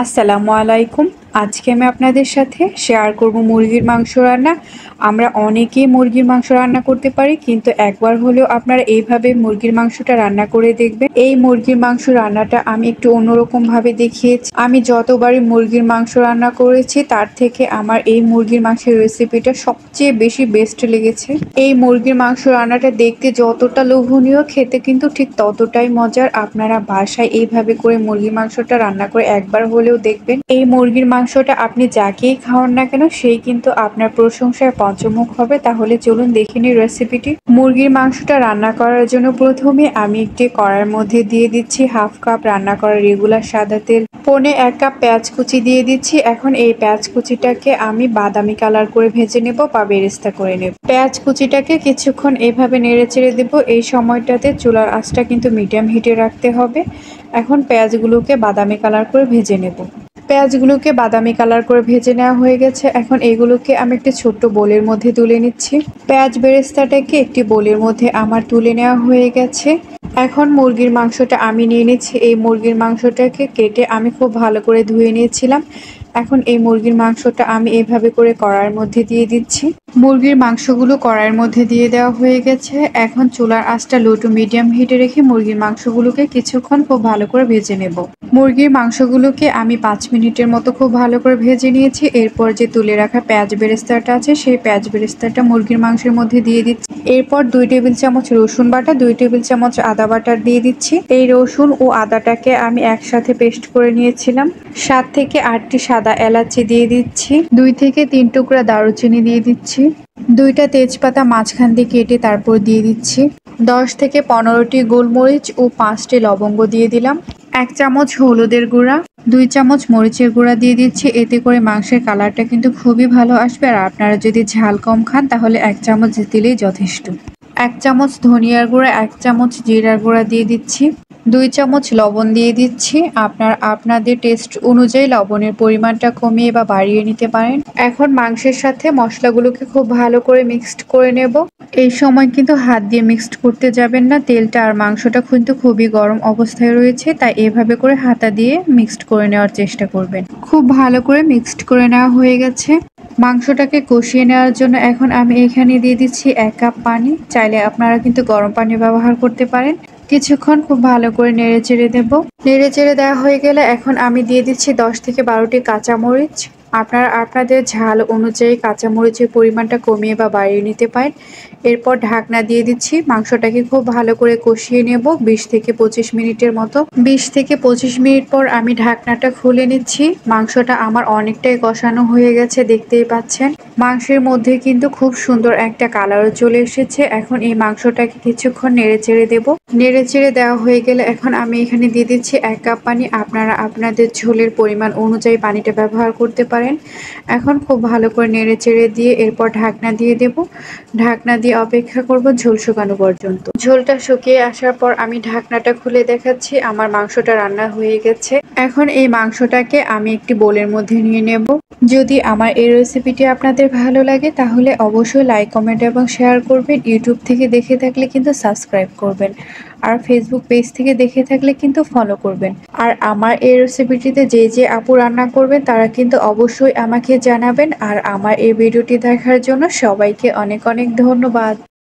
আসসালামু আলাইকুম। আজকে আমি আপনাদের সাথে শেয়ার করব মুরগির মাংস রান্না। আমরা অনেকেই মুরগির মাংস রান্না করতে পারি, কিন্তু একবার হলেও আপনারা এইভাবে মুরগির মাংসটা রান্না করে দেখবেন। এই মুরগির মাংস রান্নাটা আমি একটু অন্যরকম ভাবে দেখিয়েছি। আমি যতবারই মুরগির মাংস রান্না করেছি তার থেকে আমার এই মুরগির মাংসের রেসিপিটা সবচেয়ে বেশি বেস্ট লেগেছে। এই মুরগির মাংস রান্নাটা দেখতে যতটা লোভনীয়, খেতে কিন্তু ঠিক ততটাই মজার। আপনারা বাসায় এইভাবে করে মুরগির মাংসটা রান্না করে একবার হলেও দেখবেন। এই মুরগির মাংসটা আপনি যাকেই খাওয়ান না কেন সেই কিন্তু আপনার প্রশংসায় পঞ্চমুখ হবে। তাহলে চলুন দেখে নিই রেসিপিটি। মুরগির মাংসটা রান্না করার জন্য প্রথমে আমি একটি কড়াইয়ের মধ্যে দিয়ে দিচ্ছি হাফ কাপ রান্না করা রেগুলার সাদা তেল, পৌনে 1 কাপ পেঁয়াজ কুচি দিয়ে দিচ্ছি। এখন এই পেঁয়াজ কুচিটাকে আমি বাদামি কালার করে ভেজে নেব বা বেরেস্তা করে নেব। পেঁয়াজ কুচিটাকে কিছুক্ষণ এভাবে নেড়ে চেড়ে দেবো। এই সময়টাতে চুলার আঁচটা কিন্তু মিডিয়াম হিটে রাখতে হবে। এখন পেঁয়াজগুলোকে বাদামি কালার করে ভেজে নেব। পেঁয়াজগুলোকে বাদামি কালার করে ভেজে নেওয়া হয়ে গেছে। এখন এগুলোকে আমি একটি ছোট্ট বোলের মধ্যে তুলে নিচ্ছি। পেঁয়াজ বেরেস্তাটাকে একটি বোলের মধ্যে আমার তুলে নেওয়া হয়ে গেছে। এখন মুরগির মাংসটা আমি নিয়ে নিচ্ছি। এই মুরগির মাংসটাকে কেটে আমি খুব ভালো করে ধুয়ে নিয়েছিলাম। এখন এই মুরগির মাংসটা আমি এভাবে করে কড়াইয়ের মধ্যে দিয়ে দিচ্ছি। মুরগির মাংসগুলো কড়াইয়ের মধ্যে দিয়ে দেওয়া হয়ে গেছে। এখন চুলার আঁচটা লো টু মিডিয়াম হিটে রেখে মুরগির মাংসগুলোকে কিছুক্ষণ খুব ভালো করে ভেজে নেব। মুরগির মাংসগুলোকে আমি 5 মিনিটের মতো খুব ভালো করে ভেজে নিয়েছি। এরপর যে তুলে রাখা পেঁয়াজ বেরেস্তাটা আছে সেই পেঁয়াজ বেরেস্তাটা মুরগির মাংসের মধ্যে দিয়ে দিচ্ছি। এরপর 2 টেবিল চামচ রসুন বাটা, 2 টেবিল চামচ আদা বাটা দিয়ে দিচ্ছি। এই রসুন ও আদাটাকে আমি একসাথে পেস্ট করে নিয়েছিলাম। 7 থেকে 8টি সাদা এলাচি দিয়ে দিচ্ছি। 2 থেকে 3 টুকরা দারুচিনি দিয়ে দিচ্ছি। 2টা তেজপাতা মাঝখান দিয়ে কেটে তারপর দিয়ে দিচ্ছি। 10 থেকে 15টি গোলমরিচ ও 5টি লবঙ্গ দিয়ে দিলাম। 1 চামচ হলুদের গুঁড়া, 2 চামচ মরিচের গুঁড়া দিয়ে দিচ্ছি। এতে করে মাংসের কালারটা কিন্তু খুবই ভালো আসবে। আর আপনারা যদি ঝাল কম খান তাহলে 1 চামচ দিলেই যথেষ্ট। 1 চামচ ধনিয়ার গুঁড়া, 1 চামচ জিরার গুঁড়া দিয়ে দিচ্ছি। 2 চামচ লবণ দিয়ে দিচ্ছি। আপনাদের টেস্ট অনুযায়ী লবণের পরিমাণটা কমিয়ে বা বাড়িয়ে নিতে পারেন। এখন মাংসের সাথে মশলাগুলোকে খুব ভালো করে মিক্সড করে নেব। এই সময় কিন্তু হাত দিয়ে মিক্সড করতে যাবেন না। তেলটা আর মাংসটা কিন্তু খুবই গরম অবস্থায় রয়েছে, তাই এভাবে করে হাতা দিয়ে মিক্সড করে নেওয়ার চেষ্টা করবেন। খুব ভালো করে মিক্সড করে নেওয়া হয়ে গেছে। মাংসটাকে কষিয়ে নেওয়ার জন্য এখন আমি এখানে দিয়ে দিচ্ছি 1 কাপ পানি। চাইলে আপনারা কিন্তু গরম পানি ব্যবহার করতে পারেন। কিছুক্ষণ খুব ভালো করে নেড়ে চেড়ে দেব। নেড়ে চেড়ে দেওয়া হয়ে গেলে এখন আমি দিয়ে দিচ্ছি 10 থেকে 12টি কাঁচামরিচ। আপনারা আপনাদের ঝাল অনুযায়ী কাঁচামরিচের পরিমাণটা কমিয়ে বা বাড়িয়ে নিতে পারেন। এরপর ঢাকনা দিয়ে দিচ্ছি। মাংসটাকে খুব ভালো করে কষিয়ে নেব 20 থেকে 25 মিনিটের মতো। 20 থেকে 25 মিনিট পর আমি ঢাকনাটা খুলে নিচ্ছি। মাংসটা আমার অনেকটাই কষানো হয়ে গেছে, দেখতেই পাচ্ছেন। মাংসের মধ্যে কিন্তু খুব সুন্দর একটা কালারও চলে এসেছে। এখন এই মাংসটাকে কিছুক্ষণ নেড়ে চেড়ে দেব। নেড়ে চেড়ে দেওয়া হয়ে গেলে এখন আমি এখানে দিয়ে দিচ্ছি 1 কাপ পানি। আপনারা আপনাদের ঝোলের পরিমাণ অনুযায়ী পানিটা ব্যবহার করতে পারেন। এখন খুব ভালো করে নেড়ে চেড়ে দিয়ে এরপর ঢাকনা দিয়ে দেব। ঢাকনা দিয়ে অপেক্ষা করব ঝোল শুকানো পর্যন্ত। ঝোলটা শুকিয়ে আসার পর আমি ঢাকনাটা খুলে দেখাচ্ছি। আমার মাংসটা রান্না হয়ে গেছে। এখন এই মাংসটাকে আমি একটি বোলের মধ্যে নিয়ে নেব। যদি আমার এই রেসিপিটি আপনাদের ভালো লাগে তাহলে অবশ্যই লাইক, কমেন্ট এবং শেয়ার করবেন। ইউটিউব থেকে দেখে থাকলে কিন্তু সাবস্ক্রাইব করবেন। আর ফেসবুক পেজ থেকে দেখে থাকলে কিন্তু ফলো করবেন। আর আমার এই রেসিপিটিতে যে আপু রান্না করবেন তারা কিন্তু অবশ্যই আমাকে জানাবেন। আর আমার এই ভিডিওটি দেখার জন্য সবাইকে অনেক অনেক ধন্যবাদ।